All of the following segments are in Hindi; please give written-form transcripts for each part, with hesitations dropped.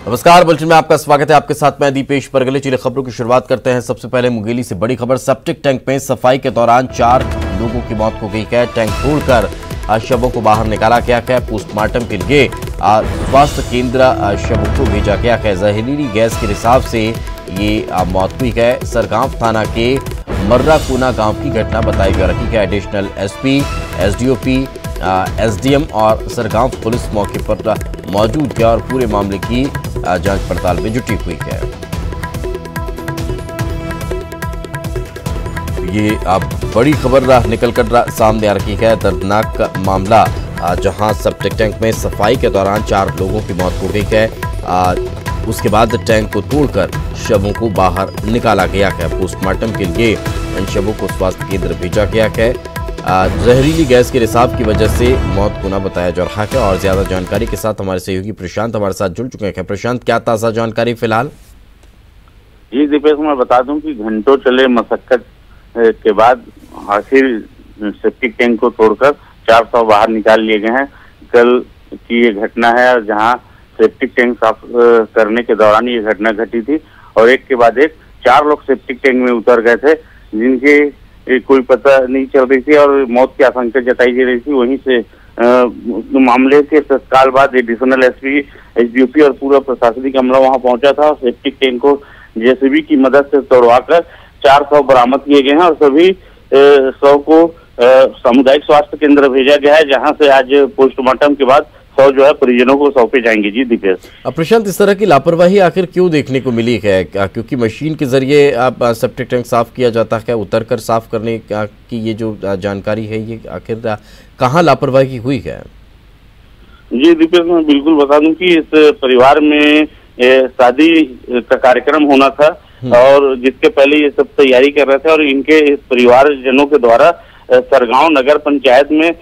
नमस्कार, बुलेटिन में आपका स्वागत है। आपके साथ मैं दीपेश परगले। चलिए खबरों की शुरुआत करते हैं। सबसे पहले मुंगेली से बड़ी खबर। सेप्टिक टैंक में सफाई के दौरान 4 लोगों की मौत हो गई है। टैंक तोड़कर शवों को बाहर निकाला गया है। पोस्टमार्टम के लिए स्वास्थ्य केंद्र शवों को भेजा गया है। जहरीली गैस के रिसाव से ये मौत हुई है। सरगांव थाना के मर्राकोना गांव की घटना बताई जा रही है। एडिशनल एसपी, एसडीओपी, एसडीएम और सरगांव पुलिस मौके पर मौजूद है और पूरे मामले की जांच पड़ताल में जुटी हुई है। ये अब बड़ी खबर निकलकर सामने आ रही है। दर्दनाक मामला जहां सेप्टिक टैंक में सफाई के दौरान 4 लोगों की मौत हो गई है। उसके बाद टैंक को तोड़कर शवों को बाहर निकाला गया है। पोस्टमार्टम के लिए इन शवों को स्वास्थ्य केंद्र भेजा गया है। जहरीली गैस के रिसाव की वजह से मौत होना बताया जा रहा है। और ज्यादा जानकारी के साथ हमारे सहयोगी प्रशांत हमारे साथ जुड़ चुके हैं। प्रशांत, क्या ताजा जानकारी फिलहाल? जी दीपेश, मैं बता दूं कि घंटों चले मशक्कत के बाद आखिर सेप्टिक टैंक को तोड़कर 400 बाहर निकाल लिए गए हैं। कल की ये घटना है जहां सेप्टिक टैंक साफ करने के दौरान ये घटना घटी थी और एक के बाद एक 4 लोग सेप्टिक टैंक में उतर गए थे, जिनके कोई पता नहीं चल रही थी और मौत की आशंका जताई जा रही थी। वहीं से मामले के तत्काल बाद एडिशनल एसपी, एसडीओपी और पूरा प्रशासनिक अमला वहां पहुंचा था और सेप्टिक टैंक को जेसीबी की मदद से तोड़वाकर 400 बरामद किए गए हैं और सभी 100 को सामुदायिक स्वास्थ्य केंद्र भेजा गया है, जहां से आज पोस्टमार्टम के बाद 100 जो है परिजनों को सौंपे जाएंगे। जी दीपेश। प्रशांत, इस तरह की लापरवाही आखिर क्यों देखने को मिली है? क्योंकि मशीन के जरिए आप सेप्टिक टैंक साफ किया जाता है, उतरकर साफ करने की ये जो जानकारी है, ये आखिर कहाँ लापरवाही हुई है? जी दीपेश, मैं बिल्कुल बता दूं कि इस परिवार में शादी का कार्यक्रम होना था और जिसके पहले ये सब तैयारी कर रहे थे और इनके इस परिवारजनों के द्वारा सरगांव नगर पंचायत में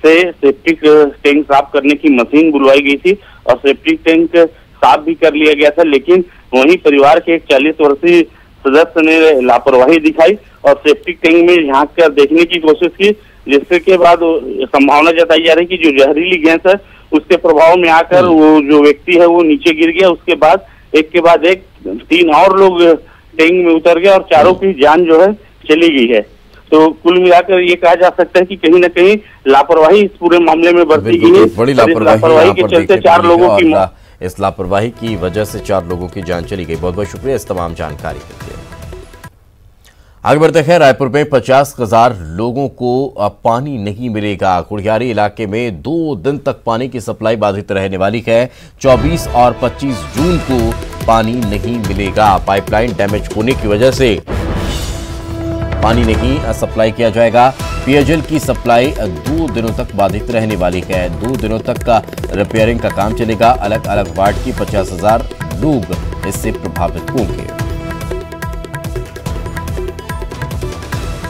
से सेप्टिक टैंक साफ करने की मशीन बुलवाई गई थी और सेप्टिक टैंक साफ भी कर लिया गया था। लेकिन वहीं परिवार के एक 40 वर्षीय सदस्य ने लापरवाही दिखाई और सेप्टिक टैंक में झांक कर देखने की कोशिश की, जिसके के बाद संभावना जताई जा रही कि जो जहरीली गैस है उसके प्रभाव में आकर वो जो व्यक्ति है वो नीचे गिर गया। उसके बाद एक के बाद एक 3 और लोग टैंक में उतर गए और 4 की जान जो है चली गई है। तो कुल मिलाकर ये कहा जा सकता है कि कहीं न कहीं लापरवाही इस पूरे मामले में बरती गई है। बड़ी लापरवाही के चलते 4 लोगों की इस लापरवाही की वजह से 4 लोगों की जान चली गई। बहुत बहुत शुक्रिया इस तमाम जानकारी के लिए। आगे बढ़ते हैं। रायपुर में 50,000 लोगों को पानी नहीं मिलेगा। कुड़ियारी इलाके में 2 दिन तक पानी की सप्लाई बाधित रहने वाली है। 24 और 25 जून को पानी नहीं मिलेगा। पाइपलाइन डैमेज होने की वजह से पानी नहीं सप्लाई किया जाएगा। पेयजल की सप्लाई 2 दिनों तक बाधित रहने वाली है। 2 दिनों तक का रिपेयरिंग का काम चलेगा। अलग अलग वार्ड की 50,000 लोग इससे प्रभावित होंगे।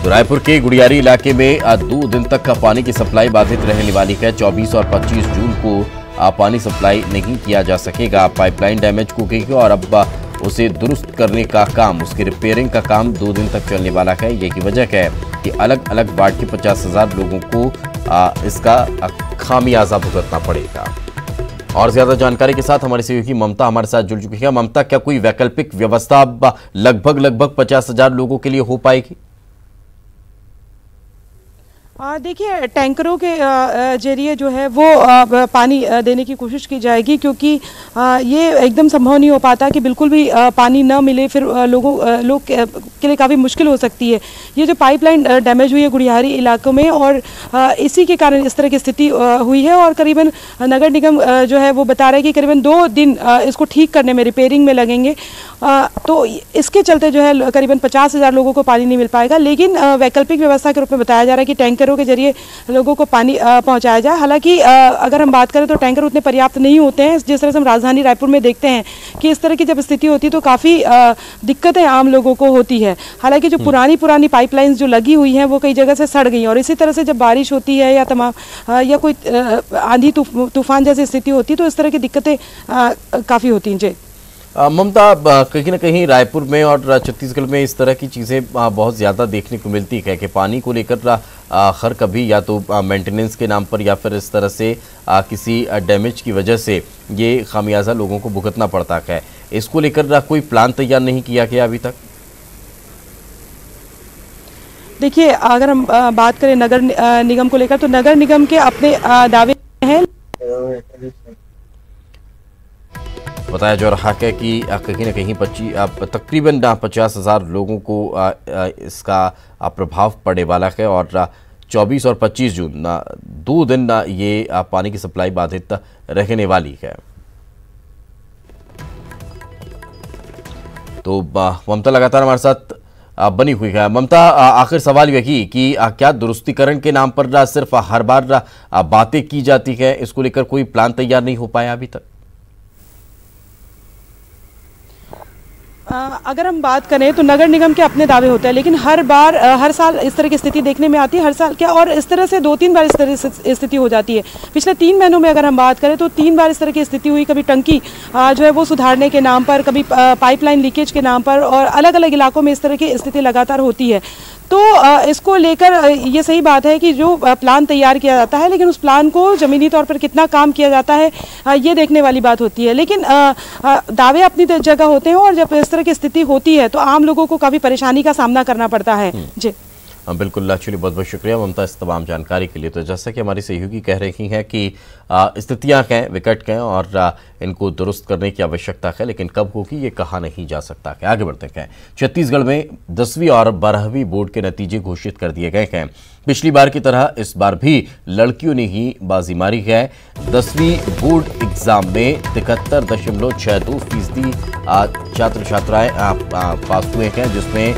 तो रायपुर के गुड़ियारी इलाके में 2 दिन तक का पानी की सप्लाई बाधित रहने वाली है। 24 और 25 जून को पानी सप्लाई नहीं किया जा सकेगा। पाइपलाइन डैमेज हो गई है और अब उसे दुरुस्त करने का काम, उसकी रिपेयरिंग का काम 2 दिन तक चलने वाला है। यही वजह है कि अलग अलग वार्ड के 50,000 लोगों को इसका खामियाजा भुगतना पड़ेगा। और ज्यादा जानकारी के साथ हमारे सहयोगी ममता हमारे साथ जुड़ चुकी है। ममता, क्या कोई वैकल्पिक व्यवस्था लगभग 50,000 लोगों के लिए हो पाएगी? देखिए, टैंकरों के जरिए जो है वो पानी देने की कोशिश की जाएगी, क्योंकि ये एकदम संभव नहीं हो पाता कि बिल्कुल भी पानी न मिले, फिर लोग के लिए काफ़ी मुश्किल हो सकती है। ये जो पाइपलाइन डैमेज हुई है गुड़ियारी इलाकों में और इसी के कारण इस तरह की स्थिति हुई है और करीबन नगर निगम जो है वो बता रहा है कि करीबन 2 दिन इसको ठीक करने में, रिपेयरिंग में लगेंगे। तो इसके चलते जो है करीबन 50,000 लोगों को पानी नहीं मिल पाएगा। लेकिन वैकल्पिक व्यवस्था के रूप में बताया जा रहा है कि टैंकरों के जरिए लोगों को पानी पहुंचाया जाए। हालांकि अगर हम बात करें तो टैंकर उतने पर्याप्त नहीं होते हैं। जिस तरह से हम राजधानी रायपुर में देखते हैं कि इस तरह की जब स्थिति होती है तो काफ़ी दिक्कतें आम लोगों को होती है। हालांकि जो पुरानी पाइपलाइंस जो लगी हुई हैं वो कई जगह से सड़ गई और इसी तरह से जब बारिश होती है या कोई आंधी तूफान जैसी स्थिति होती है तो इस तरह की दिक्कतें काफ़ी होती हैं। जी ममता, कहीं ना कहीं रायपुर में और छत्तीसगढ़ में इस तरह की चीज़ें बहुत ज़्यादा देखने को मिलती है कि पानी को लेकर हर कभी या तो मेंटेनेंस के नाम पर या फिर इस तरह से किसी डैमेज की वजह से ये खामियाजा लोगों को भुगतना पड़ता है। इसको लेकर कोई प्लान तैयार नहीं किया गया अभी तक? देखिए, अगर हम बात करें नगर निगम को लेकर, तो नगर निगम के अपने दावे हैं। बताया जा रहा है कि कहीं न कहीं तकरीबन 50,000 लोगों को इसका प्रभाव पड़ने वाला है और 24 और 25 जून 2 दिन ये पानी की सप्लाई बाधित रहने वाली है। तो ममता लगातार हमारे साथ बनी हुई है। ममता, आखिर सवाल यही कि क्या दुरुस्तीकरण के नाम पर सिर्फ हर बार बातें की जाती है, इसको लेकर कोई प्लान तैयार नहीं हो पाया अभी तक? अगर हम बात करें तो नगर निगम के अपने दावे होते हैं, लेकिन हर बार हर साल इस तरह की स्थिति देखने में आती है। हर साल क्या, और इस तरह से 2-3 बार इस तरह से स्थिति हो जाती है। पिछले 3 महीनों में अगर हम बात करें तो 3 बार इस तरह की स्थिति हुई। कभी टंकी जो है वो सुधारने के नाम पर, कभी पाइपलाइन लीकेज के नाम पर, और अलग अलग इलाकों में इस तरह की स्थिति लगातार होती है। तो इसको लेकर ये सही बात है कि जो प्लान तैयार किया जाता है, लेकिन उस प्लान को ज़मीनी तौर पर कितना काम किया जाता है ये देखने वाली बात होती है। लेकिन दावे अपनी जगह होते हैं, और जब इस तरह की स्थिति होती है तो आम लोगों को काफ़ी परेशानी का सामना करना पड़ता है। जी बिल्कुल, एक्चुअली बहुत बहुत शुक्रिया ममता इस तमाम जानकारी के लिए। तो जैसा कि हमारी सहयोगी कह रही हैं कि स्थितियां हैं, विकट हैं और इनको दुरुस्त करने की आवश्यकता है, लेकिन कब होगी ये कहा नहीं जा सकता है। आगे बढ़ते हैं। छत्तीसगढ़ में 10वीं और 12वीं बोर्ड के नतीजे घोषित कर दिए गए हैं। पिछली बार की तरह इस बार भी लड़कियों ने ही बाजी मारी है। 10वीं बोर्ड एग्जाम में 73.62% छात्र छात्राएं पास हुए हैं, जिसमें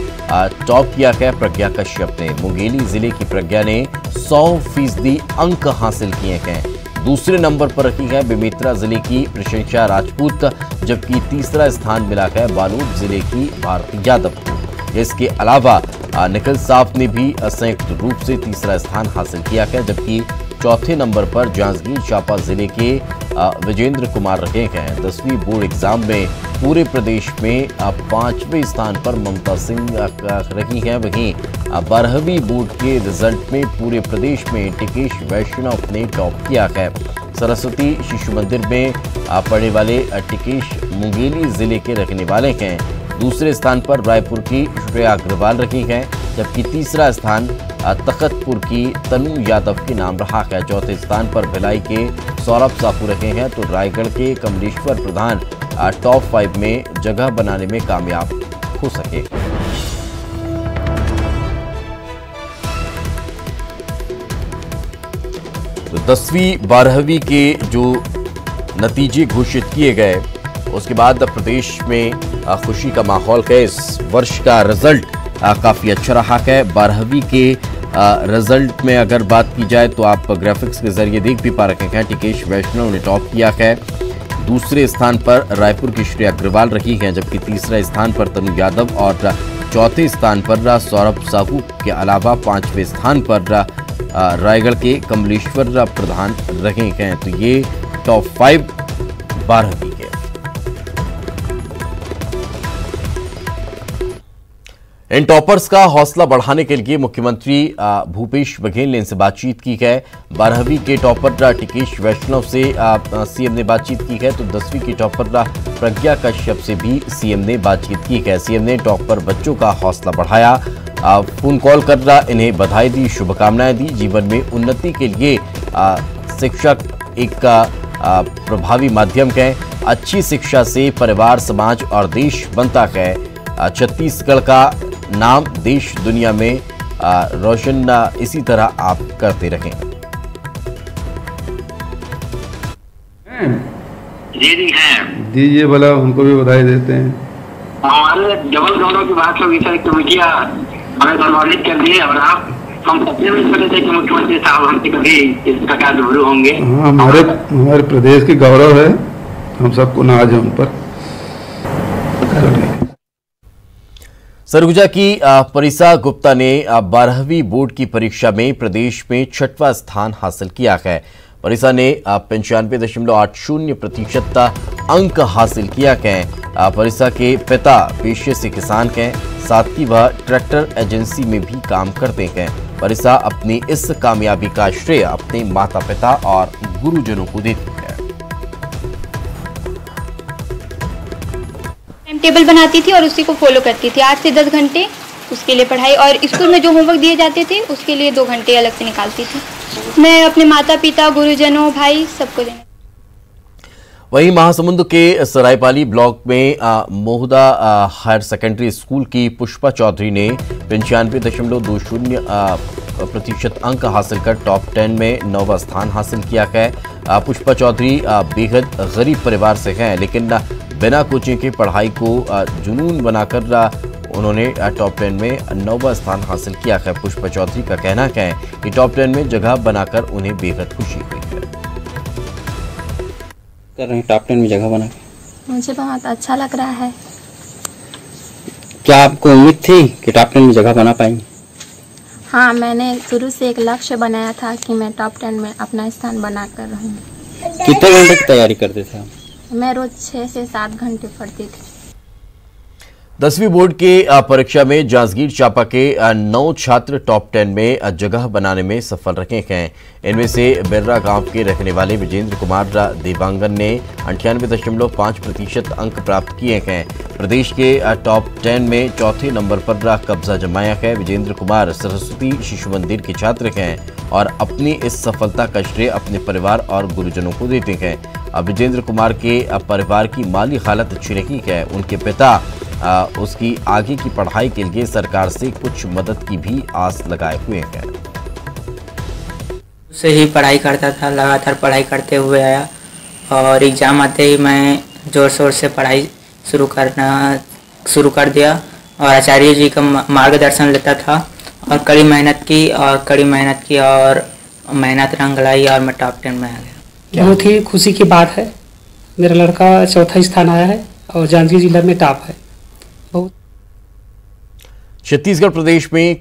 टॉप किया है प्रज्ञा कश्यप ने। मुंगेली जिले की प्रज्ञा ने 100% अंक हासिल किए हैं। दूसरे नंबर पर रखी है बेमेतरा जिले की प्रशंसा राजपूत, जबकि तीसरा स्थान मिला है बालोद जिले की भारती यादव को। इसके अलावा निखिल साफ ने भी संयुक्त रूप से तीसरा स्थान हासिल किया है, जबकि चौथे नंबर पर जांजगीर चांपा जिले के विजेंद्र कुमार रहे हैं। 10वीं बोर्ड एग्जाम में पूरे प्रदेश में 5वें स्थान पर ममता सिंह रही हैं। वहीं 12वीं बोर्ड के रिजल्ट में पूरे प्रदेश में टिकेश वैष्णव ने टॉप किया है। सरस्वती शिशु मंदिर में पढ़ने वाले टिकेश मुंगेली जिले के रहने वाले हैं। दूसरे स्थान पर रायपुर की श्रेया अग्रवाल रही हैं, जबकि तीसरा स्थान तखतपुर की तनु यादव के नाम रहा है। चौथे स्थान पर भिलाई के सौरभ साहू रहे हैं, तो रायगढ़ के कमलेश्वर प्रधान टॉप 5 में जगह बनाने में कामयाब हो सके। तो 10वीं 12वीं के जो नतीजे घोषित किए गए, उसके बाद प्रदेश में खुशी का माहौल है। इस वर्ष का रिजल्ट काफ़ी अच्छा रहा है। 12वीं के रिजल्ट में अगर बात की जाए तो आप ग्राफिक्स के जरिए देख भी पा रहे हैं, टिकेश वैष्णव ने टॉप किया है। दूसरे स्थान पर रायपुर की श्रेया अग्रवाल रही हैं, जबकि तीसरे स्थान पर तनु यादव और चौथे स्थान पर सौरभ साहू के अलावा 5वें स्थान पर रायगढ़ के कमलेश्वर प्रधान रहे हैं। तो ये टॉप 5 12वीं के। इन टॉपर्स का हौसला बढ़ाने के लिए मुख्यमंत्री भूपेश बघेल ने इनसे बातचीत की है। 12वीं के टॉपर टिकेश वैष्णव से सीएम ने बातचीत की है, तो 10वीं की टॉपर प्रज्ञा कश्यप से भी सीएम ने बातचीत की है। सीएम ने टॉपर बच्चों का हौसला बढ़ाया, फोन कॉल कर इन्हें बधाई दी, शुभकामनाएं दी। जीवन में उन्नति के लिए शिक्षक एक प्रभावी माध्यम है। अच्छी शिक्षा से परिवार, समाज और देश बनता है। छत्तीसगढ़ का नाम देश दुनिया में रोशन इसी तरह आप करते रहें। दीजिए भला, हमको भी बधाई देते हैं। हमारे डबल गौरव की बात होगी सर, कमेटियाँ हमें सम्मानित कर दिए, और आप हम सपने में सोचे थे कि मुख्यमंत्री साहब हमसे कभी इस प्रकार रूबरू होंगे। हाँ, हमारे प्रदेश की गौरव है, हम सबको नाज है उन पर। सरगुजा की परिसा गुप्ता ने 12वीं बोर्ड की परीक्षा में प्रदेश में 6वां स्थान हासिल किया है। परिसा ने 95.80% अंक हासिल किया है। परिसा के पिता पेशे से किसान हैं, साथ ही वह ट्रैक्टर एजेंसी में भी काम करते हैं। परिसा अपनी इस कामयाबी का श्रेय अपने माता पिता और गुरुजनों को देती है। टेबल बनाती थी और उसी को फॉलो करती थी। 8 से 10 घंटे उसके लिए पढ़ाई, और स्कूल में जो होमवर्क दिए जाते थे उसके लिए 2 घंटे अलग से निकालती थी। मैं अपने माता पिता, गुरुजनों, भाई सबको देना। वहीं महासमुंद के सरायपाली ब्लॉक में मोहदा हायर सेकेंडरी स्कूल की पुष्पा चौधरी ने 95.20% अंक हासिल कर टॉप 10 में 9वां स्थान हासिल किया है। पुष्पा चौधरी बेहद गरीब परिवार से हैं, लेकिन बिना कोचिंग के पढ़ाई को जुनून बनाकर उन्होंने टॉप 10 में 9वां स्थान हासिल किया है। पुष्पा चौधरी का कहना है कि टॉप 10 में जगह बनाकर उन्हें बेहद खुशी हुई है। कर रहे हैं टॉप 10 में जगह बना के, मुझे बहुत अच्छा लग रहा है। क्या आपको उम्मीद थी कि टॉप 10 में जगह बना पाएंगे? हाँ, मैंने शुरू से एक लक्ष्य बनाया था कि मैं टॉप 10 में अपना स्थान बनाकर रहूँगी। कितने घंटे की तैयारी करते थे आप? मैं रोज 6 से 7 घंटे पढ़ती थी। 10वीं बोर्ड के परीक्षा में जांजगीर चांपा के 9 छात्र टॉप 10 में जगह बनाने में सफल रहे हैं। इनमें से बेर्रा गांव के रहने वाले विजेंद्र कुमार देवांगन ने 98.5% अंक प्राप्त किए हैं। प्रदेश के टॉप 10 में चौथे नंबर पर कब्जा जमाया है। विजेंद्र कुमार सरस्वती शिशु मंदिर के छात्र हैं और अपनी इस सफलता का श्रेय अपने परिवार और गुरुजनों को देते हैं। विजेंद्र कुमार के परिवार की माली हालत अच्छी नहीं है। उनके पिता उसकी आगे की पढ़ाई के लिए सरकार से कुछ मदद की भी आस लगाए हुए हैं। से ही पढ़ाई करता था, लगातार पढ़ाई करते हुए आया और एग्ज़ाम आते ही मैं ज़ोर शोर से पढ़ाई शुरू कर दिया और आचार्य जी का मार्गदर्शन लेता था और कड़ी मेहनत की और मेहनत रंग लाई और मैं टॉप 10 में आ गया। बहुत ही खुशी की बात है। मेरा लड़का चौथा स्थान आया है और जांजगीर जिला में टॉप है। छत्तीसगढ़ प्रदेश में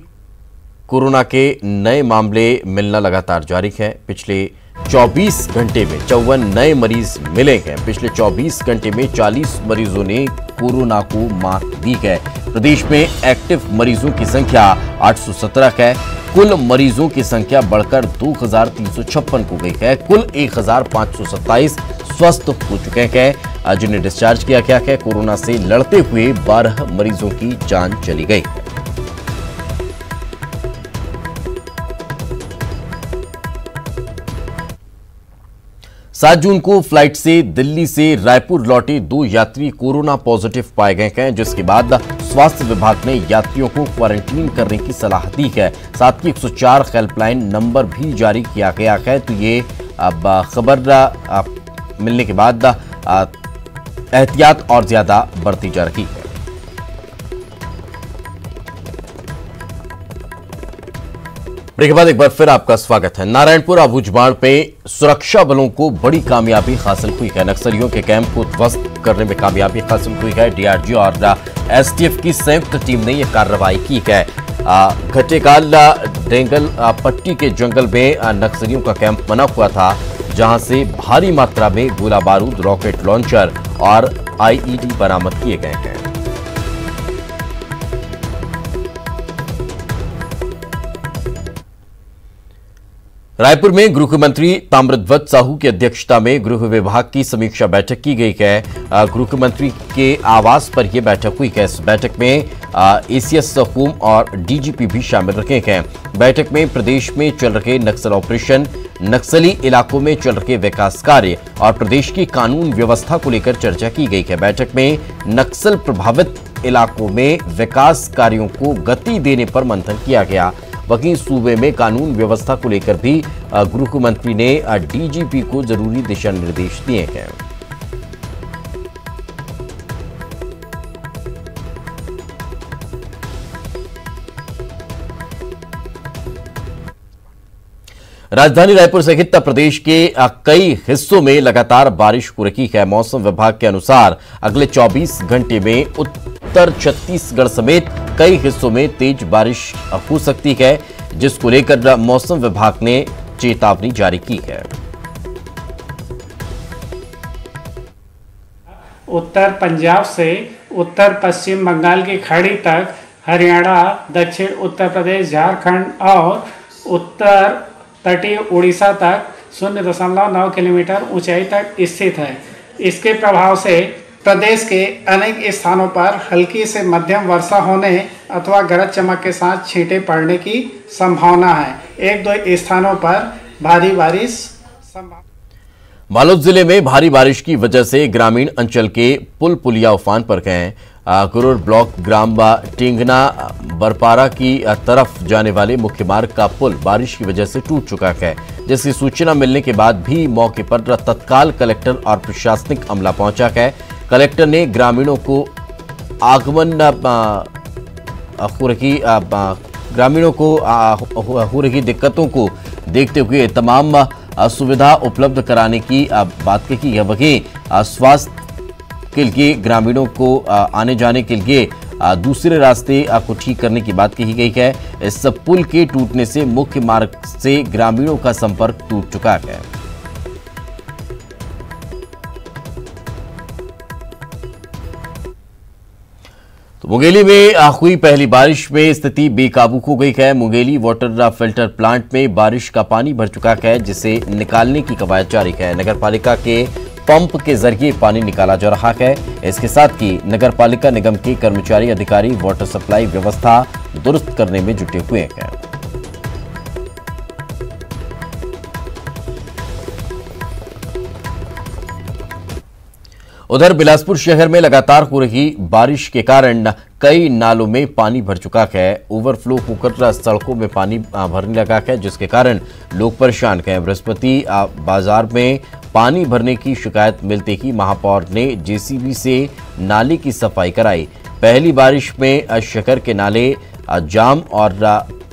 कोरोना के नए मामले मिलना लगातार जारी है। पिछले 24 घंटे में 54 नए मरीज मिले हैं। पिछले 24 घंटे में 40 मरीजों ने कोरोना को मात दी है। प्रदेश में एक्टिव मरीजों की संख्या 817 है। कुल मरीजों की संख्या बढ़कर 2356 हो गई है। कुल 1527 स्वस्थ हो चुके हैं, जिन्हें डिस्चार्ज किया गया है। कोरोना से लड़ते हुए 12 मरीजों की जान चली गई। 7 जून को फ्लाइट से दिल्ली से रायपुर लौटे 2 यात्री कोरोना पॉजिटिव पाए गए हैं, जिसके बाद स्वास्थ्य विभाग ने यात्रियों को क्वारंटीन करने की सलाह दी है। साथ ही 104 हेल्पलाइन नंबर भी जारी किया गया है। तो ये अब खबर मिलने के बाद एहतियात और ज्यादा बढ़ती जा रही है। ब्रेक के बाद एक बार फिर आपका स्वागत है। नारायणपुर अबूझमाड़ पे सुरक्षा बलों को बड़ी कामयाबी हासिल हुई है। नक्सलियों के कैंप को ध्वस्त करने में कामयाबी हासिल हुई है। डीआरजी और एसटीएफ की संयुक्त टीम ने यह कार्रवाई की है। घटेकाल डेंगल पट्टी के जंगल में नक्सलियों का कैंप बना हुआ था, जहां से भारी मात्रा में गोला बारूद, रॉकेट लॉन्चर और आईईडी बरामद किए गए हैं। रायपुर में गृह मंत्री ताम्रध्वज साहू की अध्यक्षता में गृह विभाग की समीक्षा बैठक की गई है। गृह मंत्री के आवास पर यह बैठक हुई है। इस बैठक में एसीएस होम और डीजीपी भी शामिल रखे हैं। बैठक में प्रदेश में चल रहे नक्सल ऑपरेशन, नक्सली इलाकों में चल रहे विकास कार्य और प्रदेश की कानून व्यवस्था को लेकर चर्चा की गई है। बैठक में नक्सल प्रभावित इलाकों में विकास कार्यों को गति देने पर मंथन किया गया। वहीं सूबे में कानून व्यवस्था को लेकर भी गृह मंत्री ने डीजीपी को जरूरी दिशा निर्देश दिए हैं। राजधानी रायपुर सहित प्रदेश के कई हिस्सों में लगातार बारिश हो रही है। मौसम विभाग के अनुसार अगले 24 घंटे में उत्तर छत्तीसगढ़ समेत कई हिस्सों में तेज बारिश हो सकती है, जिसको लेकर मौसम विभाग ने चेतावनी जारी की है। उत्तर पंजाब से उत्तर पश्चिम बंगाल की खाड़ी तक, हरियाणा, दक्षिण उत्तर प्रदेश, झारखंड और उत्तर तटीय उड़ीसा तक 0.9 किलोमीटर ऊंचाई तक स्थित है। इसके प्रभाव से प्रदेश के अनेक स्थानों पर हल्की से मध्यम वर्षा होने अथवा गरज चमक के साथ छींटे पड़ने की संभावना है। 1-2 स्थानों पर भारी बारिश संभावना। बालोद जिले में भारी बारिश की वजह से ग्रामीण अंचल के पुल पुलिया उफान पर गए। कुरुर ब्लॉक ग्राम टिंगना बरपारा की तरफ जाने वाले मुख्य मार्ग का पुल बारिश की वजह से टूट चुका है, जिसकी सूचना मिलने के बाद भी मौके पर तत्काल कलेक्टर और प्रशासनिक अमला पहुंचा है। कलेक्टर ने ग्रामीणों को हो रही दिक्कतों को देखते हुए तमाम सुविधा उपलब्ध कराने की बात कही है। वहीं स्वास्थ्य के लिए ग्रामीणों को आने जाने के लिए दूसरे रास्ते को ठीक करने की बात कही गई है। इस पुल के टूटने से मुख्य मार्ग से ग्रामीणों का संपर्क टूट चुका है। तो मुंगेली में हुई पहली बारिश में स्थिति बेकाबू हो गई है। मुंगेली वाटर फिल्टर प्लांट में बारिश का पानी भर चुका है, जिसे निकालने की कवायद जारी है। नगरपालिका के पंप के जरिए पानी निकाला जा रहा है। इसके साथ ही नगरपालिका निगम के कर्मचारी अधिकारी वाटर सप्लाई व्यवस्था दुरुस्त करने में जुटे हुए हैं। उधर बिलासपुर शहर में लगातार हो रही बारिश के कारण कई नालों में पानी भर चुका है। ओवरफ्लो होकर सड़कों में पानी भरने लगा है, जिसके कारण लोग परेशान हैं। बृहस्पति बाजार में पानी भरने की शिकायत मिलते ही महापौर ने जेसीबी से नाले की सफाई कराई। पहली बारिश में शहर के नाले जाम और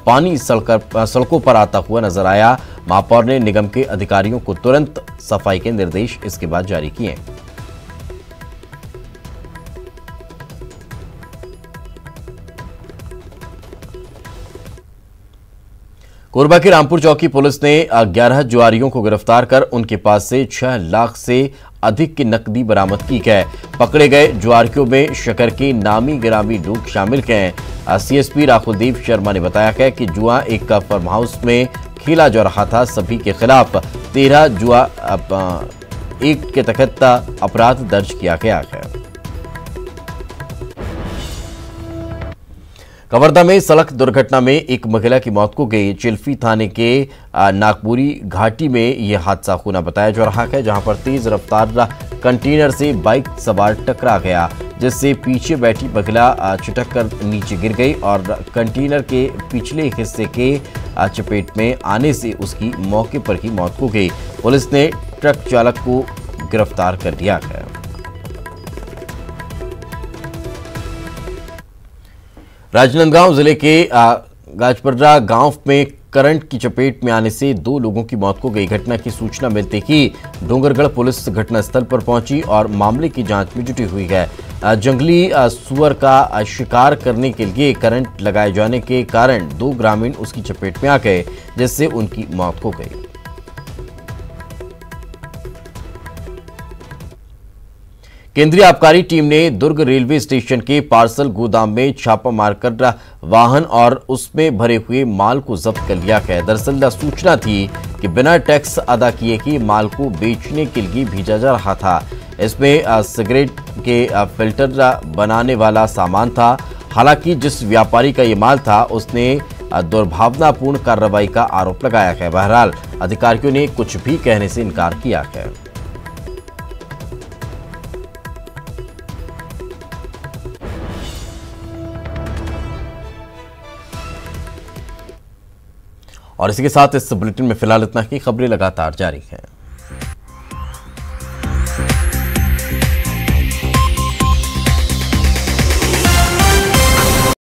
पानी सड़कों पर आता हुआ नजर आया। महापौर ने निगम के अधिकारियों को तुरंत सफाई के निर्देश इसके बाद जारी किए। कोरबा की रामपुर चौकी पुलिस ने 11 जुआरियों को गिरफ्तार कर उनके पास से 6 लाख से अधिक की नकदी बरामद की है। पकड़े गए जुआरियों में शहर के नामी गिरामी लोग शामिल हैं। सीएसपी राहुलदेव शर्मा ने बताया है कि जुआ एक फार्म हाउस में खेला जा रहा था। सभी के खिलाफ 13 जुआ एक्ट के तहत अपराध दर्ज किया गया है। कवर्धा में सड़क दुर्घटना में एक महिला की मौत हो गई। चिल्फी थाने के नागपुरी घाटी में यह हादसा होना बताया जा रहा है, जहां पर तेज रफ्तार कंटेनर से बाइक सवार टकरा गया, जिससे पीछे बैठी महिला छिटक कर नीचे गिर गई और कंटेनर के पिछले हिस्से के चपेट में आने से उसकी मौके पर ही मौत हो गई। पुलिस ने ट्रक चालक को गिरफ्तार कर लिया है। राजनांदगांव जिले के गाजपर्रा गांव में करंट की चपेट में आने से 2 लोगों की मौत हो गई। घटना की सूचना मिलते ही डोंगरगढ़ पुलिस घटनास्थल पर पहुंची और मामले की जांच में जुटी हुई है। जंगली सुअर का शिकार करने के लिए करंट लगाए जाने के कारण 2 ग्रामीण उसकी चपेट में आ गए, जिससे उनकी मौत हो गई। केंद्रीय आबकारी टीम ने दुर्ग रेलवे स्टेशन के पार्सल गोदाम में छापा मारकर वाहन और उसमें भरे हुए माल को जब्त कर लिया है। दरअसल सूचना थी कि बिना टैक्स अदा किए ही माल को बेचने के लिए भेजा जा रहा था। इसमें सिगरेट के फिल्टर बनाने वाला सामान था। हालांकि जिस व्यापारी का ये माल था उसने दुर्भावनापूर्ण कार्रवाई का आरोप लगाया है। बहरहाल अधिकारियों ने कुछ भी कहने से इनकार किया है। और इसी के साथ इस बुलेटिन में फिलहाल इतना ही। खबरें लगातार जारी हैं।